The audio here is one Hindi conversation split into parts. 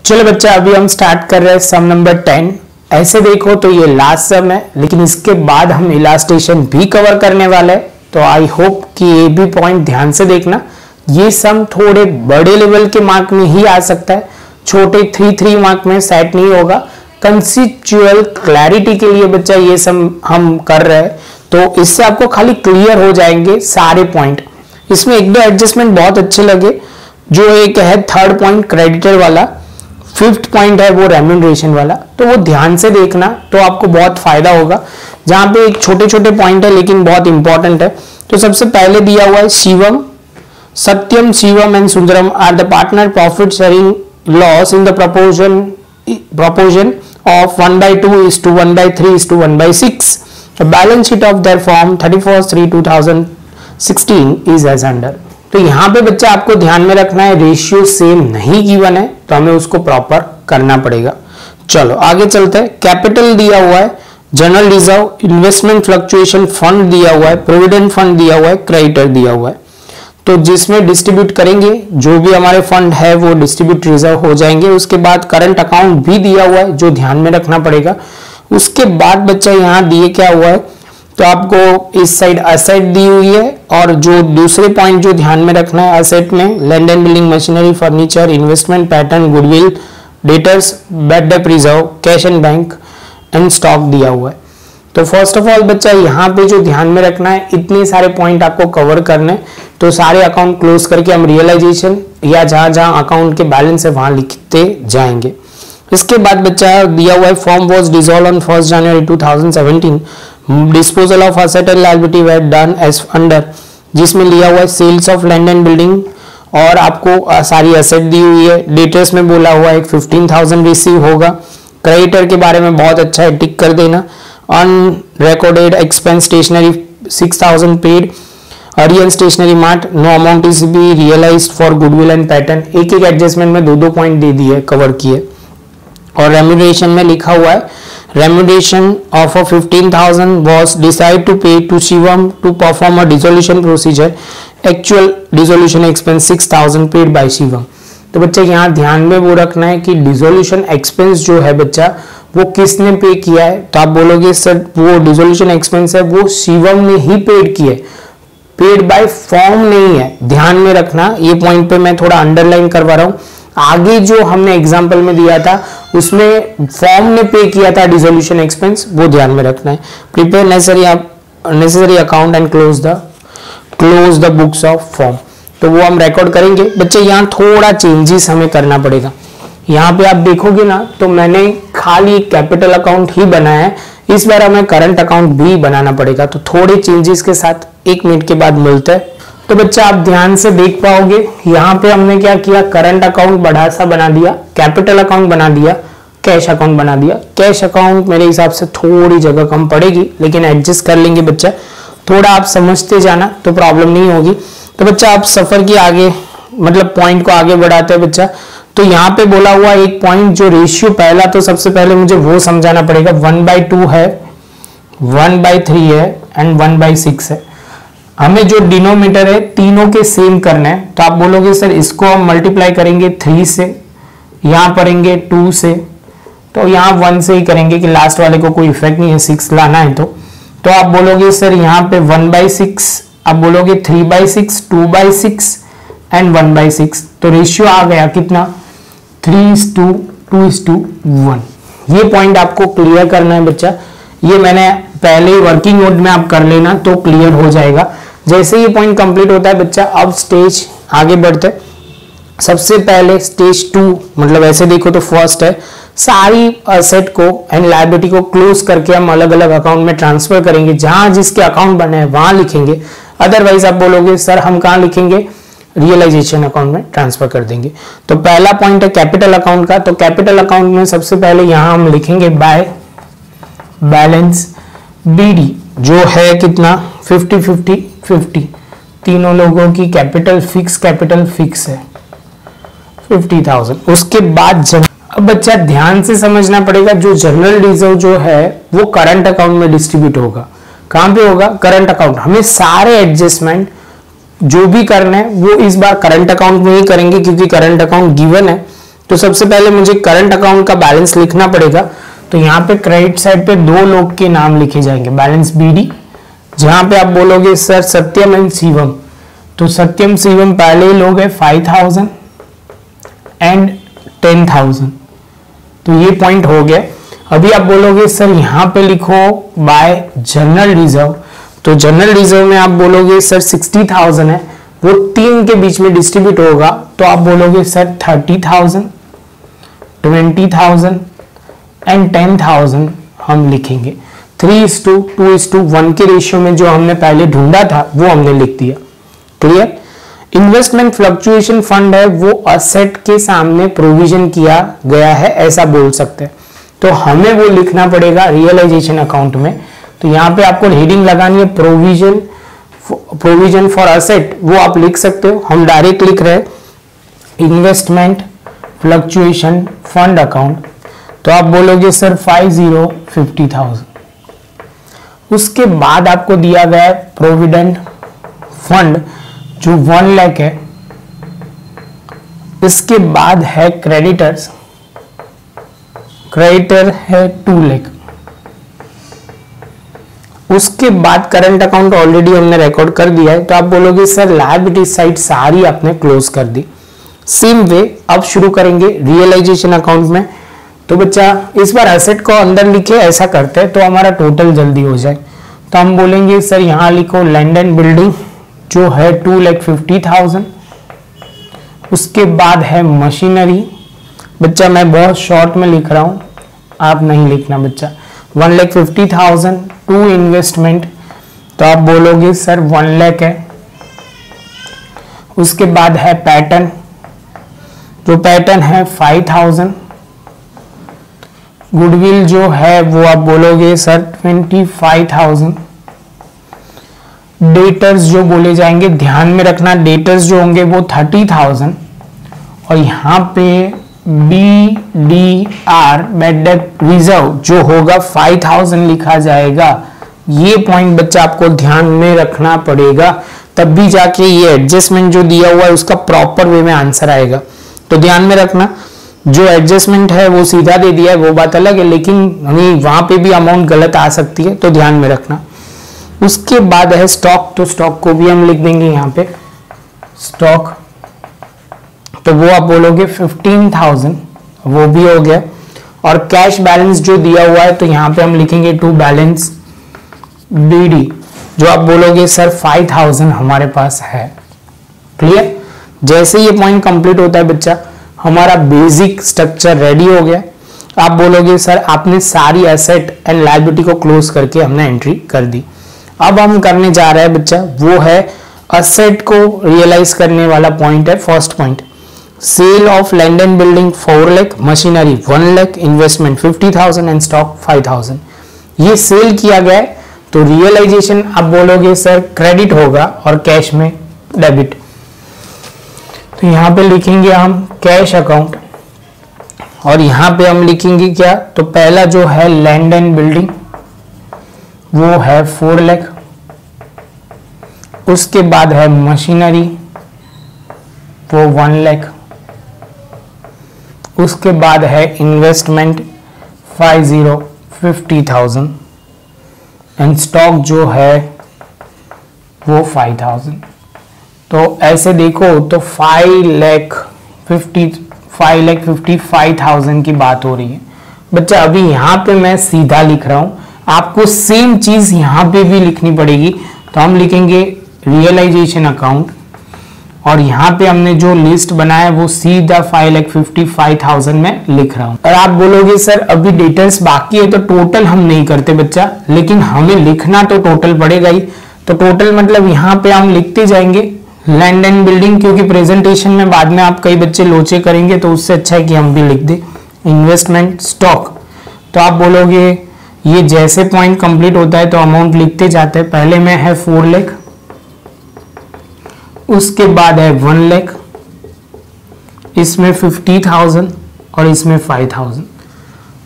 चलो बच्चा, अभी हम स्टार्ट कर रहे हैं सम नंबर 10। ऐसे देखो तो ये लास्ट सम है, लेकिन इसके बाद हम इलास्ट्रेशन भी कवर करने वाले हैं। तो आई होप कि ये भी पॉइंट ध्यान से देखना। ये सम थोड़े बड़े लेवल के मार्क में ही आ सकता है, छोटे 3 मार्क में सेट नहीं होगा। कंसेप्चुअल क्लैरिटी के लिए बच्चा ये सम हम कर रहे हैं, तो इससे आपको खाली क्लियर हो जाएंगे सारे पॉइंट। इसमें एक दो एडजस्टमेंट बहुत अच्छे लगे। जो एक है थर्ड पॉइंट क्रेडिटर वाला, फिफ्थ पॉइंट है वो रेम्यूनरेशन वाला, तो वो ध्यान से देखना तो आपको बहुत फायदा होगा। जहां पे एक छोटे छोटे पॉइंट है लेकिन बहुत इंपॉर्टेंट है। तो सबसे पहले दिया हुआ है Shivam, Satyam, Shivam and Sundaram are the partner profit sharing loss in the proportion of 1/2:1/3:1/6. The balance sheet of their firm 31/3/2016 is as under. तो यहाँ पे बच्चा आपको ध्यान में रखना है, रेशियो सेम नहीं गिवन है तो हमें उसको प्रॉपर करना पड़ेगा। चलो आगे चलते हैं। कैपिटल दिया हुआ है, general reserve, investment fluctuation fund दिया हुआ है, प्रोविडेंट फंड दिया हुआ है, क्रेडिटर दिया हुआ है। तो जिसमें डिस्ट्रीब्यूट करेंगे जो भी हमारे फंड है वो डिस्ट्रीब्यूट रिजर्व हो जाएंगे। उसके बाद करंट अकाउंट भी दिया हुआ है जो ध्यान में रखना पड़ेगा। उसके बाद बच्चा यहाँ दिए क्या हुआ है, तो आपको इस साइड असेट दी हुई है, और जो दूसरे पॉइंट जो ध्यान में रखना है असेट में land and building, machinery, furniture, investment pattern, goodwill, debtors, bad debt reserve, cash and bank and stock दिया हुआ है। तो फर्स्ट ऑफ ऑल बच्चा यहाँ पे जो ध्यान में रखना है, इतने सारे पॉइंट आपको कवर करने। तो सारे अकाउंट क्लोज करके हम रियलाइजेशन या जहां जहां अकाउंट के बैलेंस है वहां लिखते जाएंगे। इसके बाद बच्चा दिया हुआ है form was dissolve on 1 January 2017, disposal of asset and liability were done as under, जिसमें लिया हुआ है sales of land and building और आपको सारी एसेट दी हुई है। डेटर्स में बोला हुआ है 15,000 रिसीव होगा। क्रेडिटर के बारे में बहुत अच्छा है, टिक कर देना। Unrecorded expense stationery 6,000 paid, Ariel stationery mart no amount is be realised for goodwill and pattern. एक एक एडजस्टमेंट में दो पॉइंट दे दिए, कवर किए। और रेम्यूनरेशन में लिखा हुआ है remuneration of 15,000 was decided to pay to Shivam to perform a dissolution procedure. Actual dissolution expense 6,000 paid by Shivam. तो बच्चा यहाँ ध्यान में वो रखना है कि डिसोल्यूशन एक्सपेंस जो है बच्चा वो किसने पे किया है। तो आप बोलोगे सर वो डिसोल्यूशन एक्सपेंस है वो शिवम ने ही पेड किया है, पेड बाय फॉर्म नहीं है। ध्यान में रखना, ये पॉइंट पे मैं थोड़ा अंडरलाइन करवा रहा हूँ। आगे जो हमने एग्जांपल में दिया था उसमें फॉर्म ने पे किया था डिसोल्यूशन एक्सपेंस, वो ध्यान में रखना है। Prepare necessary account and close the books of form, तो वो हम रिकॉर्ड करेंगे। बच्चे यहाँ थोड़ा चेंजेस हमें करना पड़ेगा। यहाँ पे आप देखोगे ना तो मैंने खाली कैपिटल अकाउंट ही बनाया है, इस बार हमें करंट अकाउंट भी बनाना पड़ेगा। तो थोड़े चेंजेस के साथ 1 मिनट के बाद मिलते हैं। तो बच्चा आप ध्यान से देख पाओगे यहाँ पे हमने क्या किया, करंट अकाउंट बड़ा सा बना दिया, कैपिटल अकाउंट बना दिया, कैश अकाउंट बना दिया। कैश अकाउंट मेरे हिसाब से थोड़ी जगह कम पड़ेगी लेकिन एडजस्ट कर लेंगे बच्चा, थोड़ा आप समझते जाना तो प्रॉब्लम नहीं होगी। तो बच्चा आप सफर की आगे मतलब पॉइंट को आगे बढ़ाते हैं बच्चा। तो यहाँ पे बोला हुआ एक पॉइंट जो रेशियो पहला, तो सबसे पहले मुझे वो समझाना पड़ेगा। 1/2 है, 1/3 है एंड 1/6 है। हमें जो डिनोमिनेटर है तीनों के सेम करना है। तो आप बोलोगे सर इसको हम मल्टीप्लाई करेंगे 3 से, यहाँ करेंगे 2 से, तो यहाँ 1 से ही करेंगे कि लास्ट वाले को कोई इफेक्ट नहीं है, 6 लाना है। तो आप बोलोगे सर यहाँ पे 1/6, आप बोलोगे 3/6, 2/6 एंड 1/6। तो रेशियो आ गया कितना, 3:2:1। ये पॉइंट आपको क्लियर करना है बच्चा। ये मैंने पहले ही वर्किंग नोट में आप कर लेना तो क्लियर हो जाएगा। जैसे ये पॉइंट कंप्लीट होता है बच्चा, अब स्टेज आगे बढ़ते। सबसे पहले स्टेज 2, मतलब ऐसे देखो तो फर्स्ट है, सारी असेट को एंड लायबिलिटी को क्लोज करके हम अलग अलग अकाउंट में ट्रांसफर करेंगे। जहां जिसके अकाउंट बने हैं वहां लिखेंगे, अदरवाइज आप बोलोगे सर हम कहां लिखेंगे, रियलाइजेशन अकाउंट में ट्रांसफर कर देंगे। तो पहला पॉइंट है कैपिटल अकाउंट का। तो कैपिटल अकाउंट में सबसे पहले यहां हम लिखेंगे बाय बैलेंस बीडी, जो है कितना 50-50-50, तीनों लोगों की कैपिटल फिक्स है 50,000। उसके बाद अब बच्चा ध्यान से समझना पड़ेगा, जो जनरल रिजर्व जो है वो करंट अकाउंट में डिस्ट्रीब्यूट होगा। कहां पे होगा, करंट अकाउंट। हमें सारे एडजस्टमेंट जो भी करना है वो इस बार करंट अकाउंट में ही करेंगे क्योंकि करंट अकाउंट गिवन है। तो सबसे पहले मुझे करंट अकाउंट का बैलेंस लिखना पड़ेगा। तो यहाँ पे क्रेडिट साइड पे 2 लोग के नाम लिखे जाएंगे, बैलेंस बीडी। जहां पे आप बोलोगे सर सत्यम एंड शिवम, तो सत्यम शिवम पहले ही लोग है 5000 एंड 10,000, तो ये पॉइंट हो गया। अभी आप बोलोगे सर यहाँ पे लिखो बाय जनरल रिजर्व, तो जनरल रिजर्व में आप बोलोगे सर 60,000 है, वो 3 के बीच में डिस्ट्रीब्यूट होगा, तो आप बोलोगे सर 30,000, 20,000 एंड 10,000 हम लिखेंगे। 3:2:1 के रेशियो में जो हमने पहले ढूंढा था वो हमने लिख दिया। क्लियर। इन्वेस्टमेंट फ्लक्चुएशन फंड है, वो असेट के सामने प्रोविजन किया गया है, ऐसा बोल सकते हैं। तो हमें वो लिखना पड़ेगा रियलाइजेशन अकाउंट में। तो यहाँ पे आपको हेडिंग लगानी है प्रोविजन फॉर असेट, वो आप लिख सकते हो। हम डायरेक्ट लिख रहे हैं इन्वेस्टमेंट फ्लक्चुएशन फंड अकाउंट, तो आप बोलोगे सर 50,000। उसके बाद आपको दिया गया है प्रोविडेंट फंड जो 1 लाख है। इसके बाद है क्रेडिटर्स, क्रेडिटर है 2 लाख। उसके बाद करंट अकाउंट ऑलरेडी हमने रिकॉर्ड कर दिया है, तो आप बोलोगे सर लायबिलिटी साइड सारी आपने क्लोज कर दी। सेम वे अब शुरू करेंगे रियलाइजेशन अकाउंट में। तो बच्चा इस बार एसेट को अंदर लिखे, ऐसा करते हैं तो हमारा टोटल जल्दी हो जाए। तो हम बोलेंगे सर यहाँ लिखो लैंड एंड बिल्डिंग जो है 2,50,000। उसके बाद है मशीनरी, बच्चा मैं बहुत शॉर्ट में लिख रहा हूँ, आप नहीं लिखना बच्चा। 1,50,000 टू इन्वेस्टमेंट, तो आप बोलोगे सर 1 लाख है। उसके बाद है पैटर्न, जो पैटर्न है 5,000। गुडविल जो है वो आप बोलोगे सर 25,000। डेटर्स जो बोले जाएंगे, ध्यान में रखना डेटर्स जो होंगे वो 30,000। और यहाँ पे BDR बैड डेट रिजर्व जो होगा 5,000 लिखा जाएगा। ये पॉइंट बच्चा आपको ध्यान में रखना पड़ेगा, तब भी जाके ये एडजस्टमेंट जो दिया हुआ है उसका प्रॉपर वे में आंसर आएगा। तो ध्यान में रखना, जो एडजस्टमेंट है वो सीधा दे दिया है वो बात अलग है, लेकिन हमें वहां पे भी अमाउंट गलत आ सकती है, तो ध्यान में रखना। उसके बाद है स्टॉक, तो स्टॉक को भी हम लिख देंगे यहाँ पे स्टॉक, तो वो आप बोलोगे 15,000, वो भी हो गया। और कैश बैलेंस जो दिया हुआ है तो यहाँ पे हम लिखेंगे टू बैलेंस BD, जो आप बोलोगे सर 5,000 हमारे पास है। क्लियर। जैसे ये पॉइंट कंप्लीट होता है बच्चा, हमारा बेसिक स्ट्रक्चर रेडी हो गया। आप बोलोगे सर आपने सारी एसेट एंड लायबिलिटी को क्लोज करके हमने एंट्री कर दी। अब हम करने जा रहे हैं बच्चा, वो है असेट को रियलाइज करने वाला पॉइंट है first point. Sale of land and building 4 lakh, machinery 1 lakh, investment 50,000 and stock 5,000। ये सेल किया गया है, तो रियलाइजेशन आप बोलोगे सर क्रेडिट होगा और कैश में डेबिट। तो यहां पे लिखेंगे हम कैश अकाउंट, और यहां पे हम लिखेंगे क्या, तो पहला जो है लैंड एंड बिल्डिंग वो है 4 लाख। उसके बाद है मशीनरी वो 1 लाख। उसके बाद है इन्वेस्टमेंट 50,000 एंड स्टॉक जो है वो 5,000। तो ऐसे देखो तो 5,55,000 की बात हो रही है बच्चा। अभी यहाँ पे मैं सीधा लिख रहा हूँ, आपको सेम चीज यहाँ पे भी लिखनी पड़ेगी। तो हम लिखेंगे रियलाइजेशन अकाउंट, और यहाँ पे हमने जो लिस्ट बनाया वो सीधा 5,55,000 में लिख रहा हूँ। और आप बोलोगे सर अभी डिटेल्स बाकी है, तो टोटल हम नहीं करते बच्चा, लेकिन हमें लिखना तो टोटल पड़ेगा ही। तो टोटल मतलब यहाँ पे हम लिखते जाएंगे लैंड एंड बिल्डिंग, क्योंकि प्रेजेंटेशन में बाद में आप कई बच्चे लोचे करेंगे, तो उससे अच्छा है कि हम भी लिख दे इन्वेस्टमेंट स्टॉक। तो आप बोलोगे ये जैसे पॉइंट कंप्लीट होता है तो अमाउंट लिखते जाते हैं। पहले में है 4 लाख, उसके बाद है 1 लाख, इसमें 50,000 और इसमें 5,000।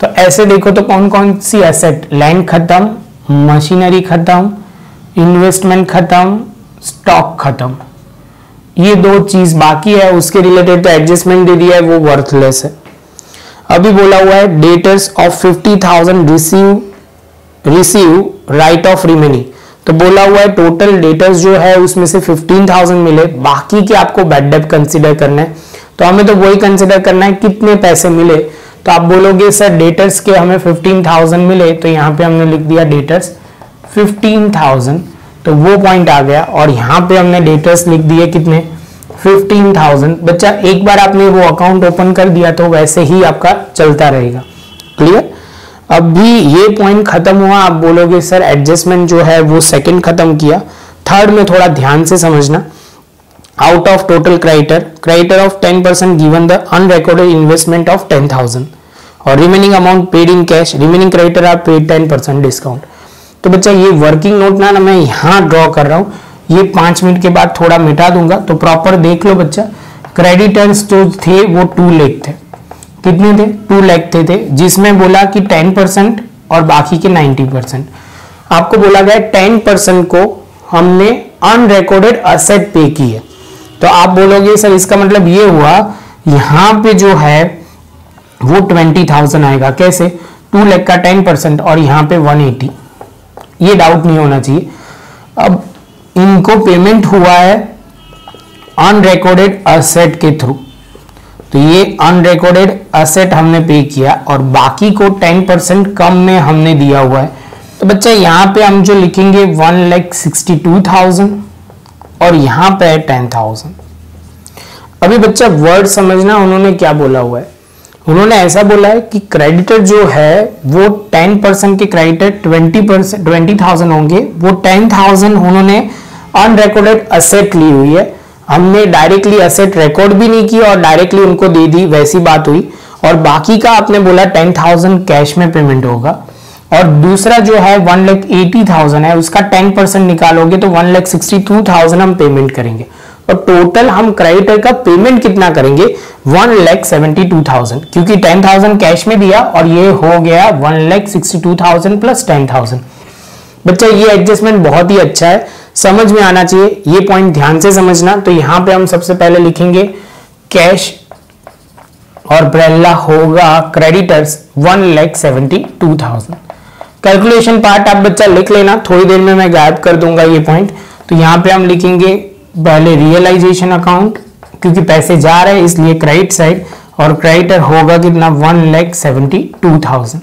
तो ऐसे देखो तो कौन कौन सी एसेट, लैंड खत्म, मशीनरी खत्म, इन्वेस्टमेंट खत्म, स्टॉक खत्म। ये दो चीज बाकी है, उसके रिलेटेड तो एडजस्टमेंट दे दिया है, वो वर्थलेस है। अभी बोला हुआ है debtors of 50,000 receive right of remaining. तो बोला हुआ है टोटल डेटर्स जो है उसमें से 15,000 मिले, बाकी के आपको बैड डेट कंसीडर करना है। तो हमें तो वही कंसीडर करना है कितने पैसे मिले। तो आप बोलोगे सर डेटर्स के हमें 15,000 मिले, तो यहाँ पे हमने लिख दिया डेटर्स 15,000, तो वो पॉइंट आ गया। और यहाँ पे हमने डेटर्स लिख दिए कितने 15,000। बच्चा एक बार आपने वो अकाउंट ओपन कर दिया तो वैसे ही आपका चलता रहेगा। क्लियर? अभी ये पॉइंट खत्म हुआ, आप बोलोगे सर एडजस्टमेंट जो है वो सेकंड खत्म किया। थर्ड में थोड़ा ध्यान से समझना, out of total creditor of 10% given the unrecorded investment of 10,000 और remaining amount paid in cash, remaining creditor are paid 10% discount. तो बच्चा ये वर्किंग नोट ना मैं यहाँ ड्रॉ कर रहा हूँ, ये 5 मिनट के बाद थोड़ा मिटा दूंगा, तो प्रॉपर देख लो बच्चा। क्रेडिटर्स जो थे वो 2 लाख थे। कितने थे? 2 लाख थे, जिसमें बोला कि 10% और बाकी के 90%। आपको बोला गया 10% को हमने अनरिकॉर्डेड असेट पे की है। तो आप बोलोगे सर इसका मतलब ये हुआ यहां पे जो है वो 20,000 आएगा। कैसे? 2 लाख का 10% और यहां पे 180। ये डाउट नहीं होना चाहिए। अब इनको पेमेंट हुआ है अनरिकॉर्डेड असेट के थ्रू, तो ये अनरिकॉर्डेड असेट हमने पे किया और बाकी को 10% कम में हमने दिया हुआ है। तो बच्चा यहां पे हम जो लिखेंगे 1,62,000 और यहां पे 10,000। अभी बच्चा वर्ड समझना, उन्होंने क्या बोला हुआ है। उन्होंने ऐसा बोला है कि क्रेडिटर जो है वो 10% के क्रेडिटर 20,000 होंगे, वो 10,000 उन्होंने अनरिकॉर्डेड असेट ली हुई है। हमने डायरेक्टली असेट रिकॉर्ड भी नहीं की और डायरेक्टली उनको दे दी, वैसी बात हुई। और बाकी का आपने बोला 10,000 कैश में पेमेंट होगा। और दूसरा जो है 1,80,000 है, उसका 10% निकालोगे तो 1,62,000 हम पेमेंट करेंगे। और टोटल हम क्रेडिटर का पेमेंट कितना करेंगे 1,72,000, क्योंकि 10,000 कैश में दिया और ये हो गया 1,62,000 प्लस 10,000। बच्चा ये एडजस्टमेंट बहुत ही अच्छा है, समझ में आना चाहिए, ये पॉइंट ध्यान से समझना। तो यहां पे हम सबसे पहले लिखेंगे कैश और पहला होगा क्रेडिटर्स 1,72,000। कैलकुलेशन पार्ट आप बच्चा लिख लेना, थोड़ी देर में मैं गायब कर दूंगा ये पॉइंट। तो यहां पे हम लिखेंगे पहले रियलाइजेशन अकाउंट, क्योंकि पैसे जा रहे हैं इसलिए क्रेडिट साइड, और क्रेडिटर होगा कितना 1,72,000।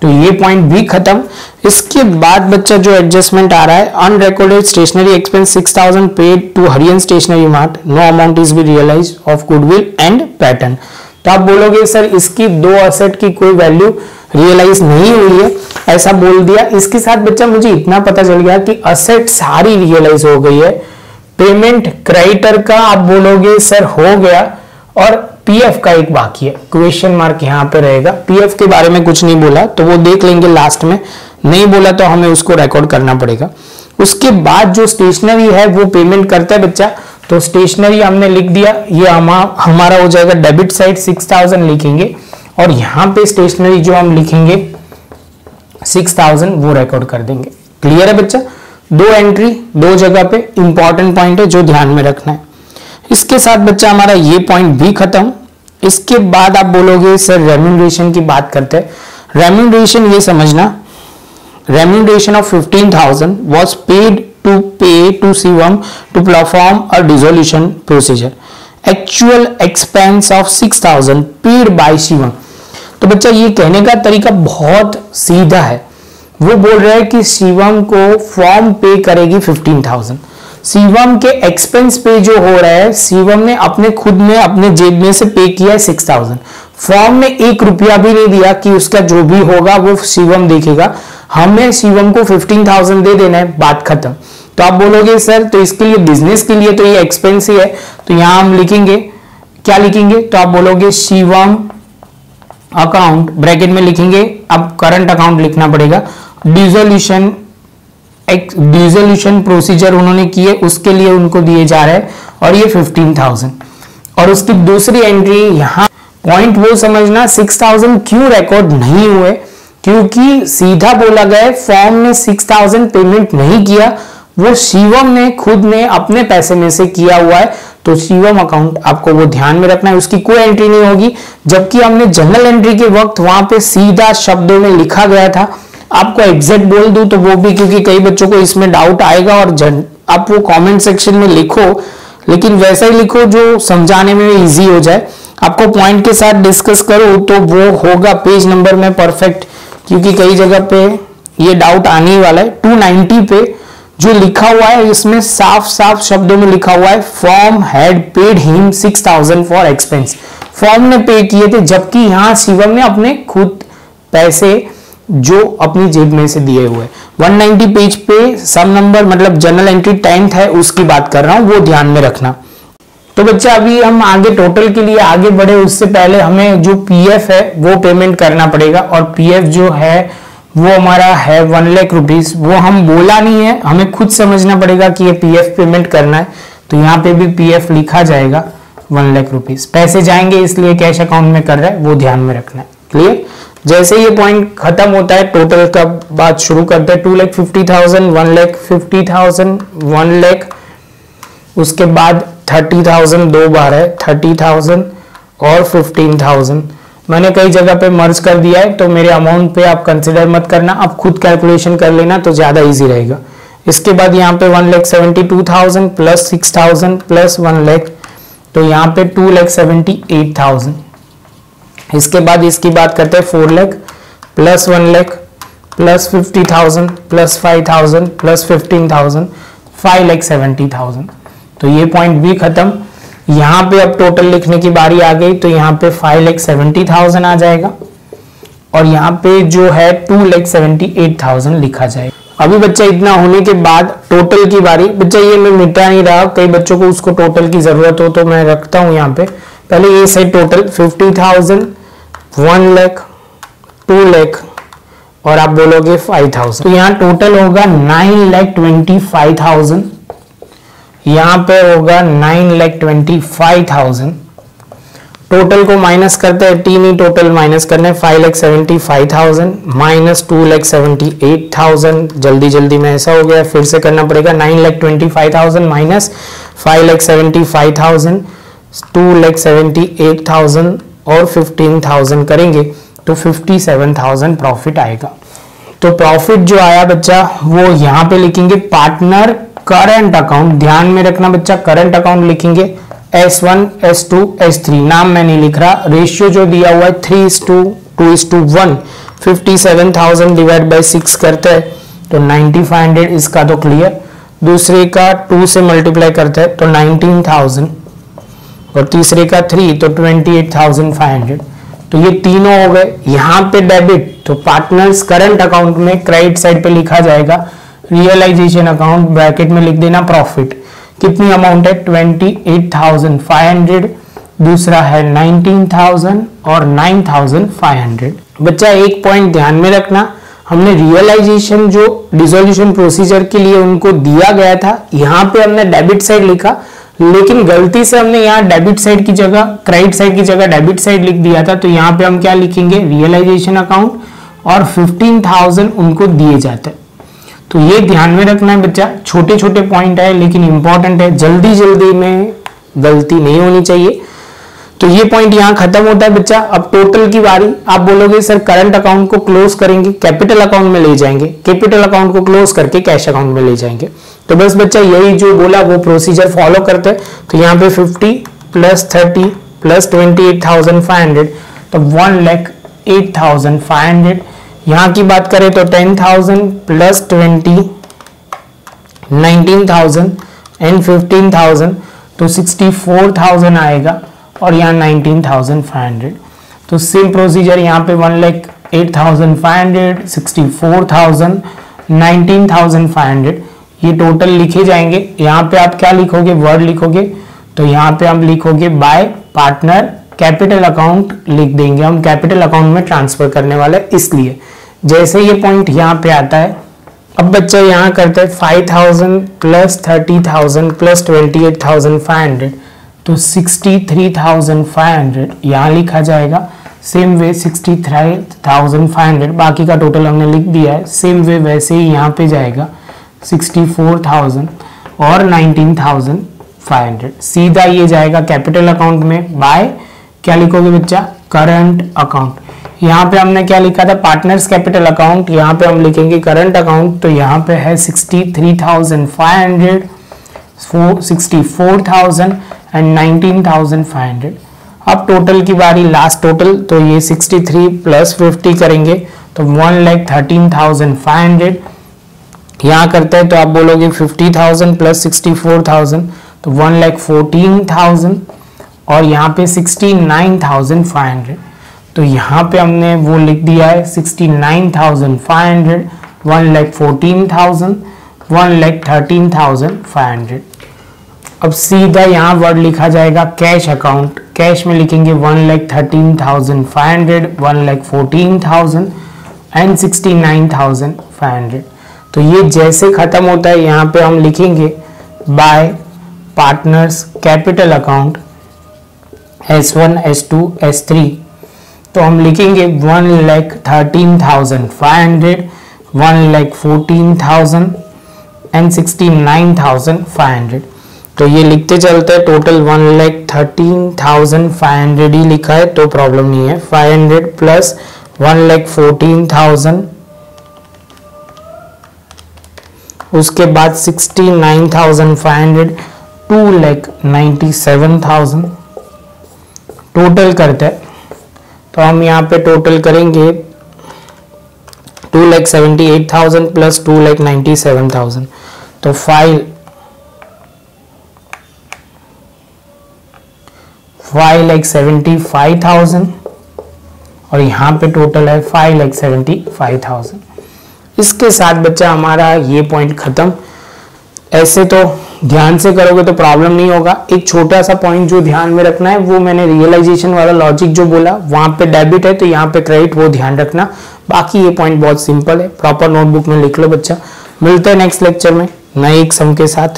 तो ये पॉइंट भी खत्म। इसके बाद बच्चा जो एडजस्टमेंट आ रहा है unrecorded stationery expense 6,000 paid to Hariyan stationery mart, no amount is be realise of goodwill and pattern. तो आप बोलोगे सर इसकी 2 असेट की कोई वैल्यू रियलाइज नहीं हुई है, ऐसा बोल दिया। इसके साथ बच्चा मुझे इतना पता चल गया कि असेट सारी रियलाइज हो गई है। पेमेंट क्रेडिटर का आप बोलोगे सर हो गया, और पीएफ का एक बाकी है, क्वेश्चन मार्क यहां पे रहेगा। पीएफ के बारे में कुछ नहीं बोला तो वो देख लेंगे लास्ट में, नहीं बोला तो हमें उसको रिकॉर्ड करना पड़ेगा। उसके बाद जो स्टेशनरी है वो पेमेंट करता है बच्चा, तो स्टेशनरी हमने लिख दिया, ये हमारा हो जाएगा डेबिट साइड 6,000 लिखेंगे, और यहां पे स्टेशनरी जो हम लिखेंगे 6,000 वो रिकॉर्ड कर देंगे। क्लियर है बच्चा? 2 एंट्री 2 जगह पे, इंपॉर्टेंट पॉइंट है जो ध्यान में रखना है। इसके साथ बच्चा हमारा ये पॉइंट भी खत्म। इसके बाद आप बोलोगे सर रेम्यूनरेशन की बात करते हैं। रेम्यूनरेशन ये समझना, remuneration of 15,000 was paid to Shivam to perform a dissolution procedure. Actual expense of 6,000 paid by Shivam. तो बच्चा ये कहने का तरीका बहुत सीधा है। वो बोल रहा है कि शिवम को फॉर्म पे करेगी 15,000। शिवम के एक्सपेंस पे जो हो रहा है, शिवम ने अपने खुद में अपने जेब में से पे किया है 6,000। फॉर्म में 1 रुपया भी नहीं दिया कि उसका जो भी होगा वो शिवम देखेगा। हमें शिवम को 15,000 दे देना है, बात खत्म। तो आप बोलोगे सर तो इसके लिए बिजनेस के लिए तो ये एक्सपेंस ही है, तो यहां हम लिखेंगे क्या लिखेंगे, तो आप बोलोगे शिवम अकाउंट ब्रैकेट में लिखेंगे, अब करंट अकाउंट लिखना पड़ेगा। डिसोल्यूशन प्रोसीजर उन्होंने किए, उसके लिए उनको दिए जा रहे हैं, और ये 15,000। और उसकी दूसरी एंट्री यहां पॉइंट वो समझना 6,000 क्यों रिकॉर्ड नहीं हुए, क्योंकि सीधा बोला गया फॉर्म ने 6,000 पेमेंट नहीं किया, वो शिवम ने खुद ने अपने पैसे में से किया हुआ है, तो शिवम अकाउंट आपको वो ध्यान में रखना है, उसकी कोई एंट्री नहीं होगी। जबकि हमने जनरल एंट्री के वक्त वहां पे सीधा शब्दों में लिखा गया था, आपको एग्जैक्ट बोल दूं तो वो भी, क्योंकि कई बच्चों को इसमें डाउट आएगा और आप वो कमेंट सेक्शन में लिखो, लेकिन वैसा ही लिखो जो समझाने में इजी हो जाए। आपको पॉइंट के साथ डिस्कस करो तो वो होगा पेज नंबर में परफेक्ट, क्योंकि कई जगह पे ये डाउट आने वाला है। 290 पे जो लिखा हुआ है इसमें साफ साफ शब्दों में लिखा हुआ है form had paid him 6000 for expense. Form ने पे किए थे, जबकि यहां शिवम ने अपने खुद पैसे जो अपनी जेब में से दिए हुए। 190 पेज पे सम नंबर मतलब जनरल एंट्री 10th है, उसकी बात कर रहा हूं, वो ध्यान में रखना। तो बच्चा अभी हम आगे टोटल के लिए आगे बढ़े उससे पहले हमें जो पीएफ है वो पेमेंट करना पड़ेगा, और पीएफ जो है वो हमारा है 1 लाख रुपीज। वो हम बोला नहीं है, हमें खुद समझना पड़ेगा कि ये पीएफ पेमेंट करना है, तो यहाँ पे भी पीएफ लिखा जाएगा 1 लाख रुपीज। पैसे जाएंगे इसलिए कैश अकाउंट में कर रहा है, वो ध्यान में रखना है। क्लियर? जैसे ये पॉइंट खत्म होता है टोटल का बात शुरू करते हैं। 2,50,000, 1,50,000, 1 लाख, उसके बाद 30,000 दो बार है, 30,000 और 15,000। मैंने कई जगह पे मर्ज कर दिया है, तो मेरे अमाउंट पे आप कंसिडर मत करना, आप खुद कैलकुलेशन कर लेना तो ज्यादा इजी रहेगा। इसके बाद यहाँ पे 1,72,000 प्लस 6,000 प्लस 1 लाख, तो यहाँ पे 2,78,000। इसके बाद इसकी बात करते हैं 4 lakh plus 1 lakh plus 50,000 plus 5,000 plus 15,000, 5,70,000। तो ये पॉइंट भी खत्म। यहाँ पे अब टोटल लिखने की बारी आ गई, तो यहाँ पे 5,70,000 आ जाएगा, और यहाँ पे जो है 2,78,000 लिखा जाएगा। अभी बच्चा इतना होने के बाद टोटल की बारी। बच्चा ये मैं मिटा नहीं रहा, कई बच्चों को उसको टोटल की जरूरत हो तो मैं रखता हूँ यहाँ पे। पहले ये साइड टोटल 50,000, 1 लाख, 2 लाख और आप बोलोगे 5,000, तो यहाँ टोटल होगा 9,25,000। यहाँ पे होगा 9,25,000। टोटल को माइनस करते हैं, तीन ही टोटल माइनस करने, 5,75,000 माइनस 2,78,000। जल्दी जल्दी में ऐसा हो गया, फिर से करना पड़ेगा। 9,25,000 माइनस 5,75,000, 2,78,000 और 15,000 करेंगे तो 57,000 प्रॉफिट आएगा। तो प्रॉफिट जो आया बच्चा वो यहाँ पे लिखेंगे पार्टनर करंट अकाउंट। ध्यान में रखना बच्चा, करंट अकाउंट लिखेंगे S1, S2, S3। नाम मैं नहीं लिख रहा, रेशियो जो दिया हुआ है 3:2:1। 57,000 डिवाइड बाई 6 करते हैं तो 9,500, इसका तो क्लियर। दूसरे का 2 से मल्टीप्लाई करते हैं तो 19,000, और तीसरे का 3 तो 28,500। तो ये तीनों हो गए। यहाँ पे डेबिट, तो पार्टनर्स करंट अकाउंट में क्रेडिट साइड पे लिखा जाएगा रियलाइजेशन अकाउंट, ब्रैकेट में लिख देना प्रॉफिट। कितनी अमाउंट है? 28,500। दूसरा है 19,000 और 9,500। बच्चा एक पॉइंट ध्यान में रखना, हमने रियलाइजेशन जो डिसोल्यूशन प्रोसीजर के लिए उनको दिया गया था, यहाँ पे हमने डेबिट साइड लिखा, लेकिन गलती से हमने यहाँ डेबिट साइड की जगह क्रेडिट साइड की जगह डेबिट साइड लिख दिया था। तो यहाँ पे हम क्या लिखेंगे? रियलाइजेशन अकाउंट, और 15,000 उनको दिए जाते हैं। तो ये ध्यान में रखना है बच्चा, छोटे छोटे पॉइंट है लेकिन इंपॉर्टेंट है, जल्दी जल्दी में गलती नहीं होनी चाहिए। तो ये पॉइंट यहाँ खत्म होता है बच्चा। अब टोटल की बारी, आप बोलोगे सर करंट अकाउंट को क्लोज करेंगे, कैपिटल अकाउंट में ले जाएंगे, कैपिटल अकाउंट को क्लोज करके कैश अकाउंट में ले जाएंगे। तो बस बच्चा यही जो बोला वो प्रोसीजर फॉलो करते हैं। तो यहाँ पे 50 प्लस 30 प्लस 28,500, तो 1,08,500। यहाँ की बात करें तो 10,000 प्लस 20, 19,000 एंड 15,000, तो 64,000 आएगा, और यहाँ 19,500। तो सेम प्रोसीजर यहाँ पे 1,08,500, 64,000, 19,500 ये टोटल लिखे जाएंगे। यहाँ पे आप क्या लिखोगे? वर्ड लिखोगे, तो यहाँ पे हम लिखोगे बाय पार्टनर कैपिटल अकाउंट लिख देंगे, हम कैपिटल अकाउंट में ट्रांसफर करने वाले, इसलिए जैसे ये पॉइंट यहाँ पे आता है। अब बच्चे यहाँ करते हैं 5,000 प्लस 30,000 प्लस 28,500, तो 63,500 यहाँ लिखा जाएगा। सेम वे 63,500, बाकी का टोटल हमने लिख दिया है, सेम वे वैसे ही यहाँ पे जाएगा 64,000 और 19,500। सीधा ये जाएगा कैपिटल अकाउंट में बाय, क्या लिखोगे बच्चा, करंट अकाउंट। यहाँ पे हमने क्या लिखा था, पार्टनर्स कैपिटल अकाउंट, यहाँ पे हम लिखेंगे करंट अकाउंट। तो यहाँ पे है 63,500, 64,000 एंड 19,500। अब टोटल की बारी, लास्ट टोटल, तो ये 63 प्लस 50 करेंगे तो 1,13,500। यहाँ करते हैं तो आप बोलोगे 50,000 प्लस 64,000 तो 1,14,000 और यहाँ पे 69,500। तो यहाँ पे हमने वो लिख दिया है 69,500, 1,14,000, 1,13,500। अब सीधा यहाँ वर्ड लिखा जाएगा कैश अकाउंट। कैश में लिखेंगे 1,13,500, 1,14,000 एंड 69,500। तो ये जैसे खत्म होता है यहाँ पे हम लिखेंगे bye partners capital account S1, S2, S3। तो हम लिखेंगे 1,13,500, 1,14,000 एंड 69,500। तो ये लिखते चलते हैं, टोटल 1,13,500 ही लिखा है तो प्रॉब्लम नहीं है। 500 प्लस 1,14,000, उसके बाद 69,500, 2,97,000 टोटल करते हैं। तो हम यहाँ पे टोटल करेंगे 2,78,000 प्लस 2,97,000 तो 5,75,000 और यहाँ पे टोटल है 5,75,000। इसके साथ बच्चा हमारा ये पॉइंट खत्म। ऐसे तो ध्यान से करोगे तो प्रॉब्लम नहीं होगा। एक छोटा सा पॉइंट जो ध्यान में रखना है, वो मैंने रियलाइजेशन वाला लॉजिक जो बोला, वहां पे डेबिट है तो यहाँ पे क्रेडिट, वो ध्यान रखना। बाकी ये पॉइंट बहुत सिंपल है, प्रॉपर नोटबुक में लिख लो बच्चा। मिलते हैं नेक्स्ट लेक्चर में नए एक सम के साथ।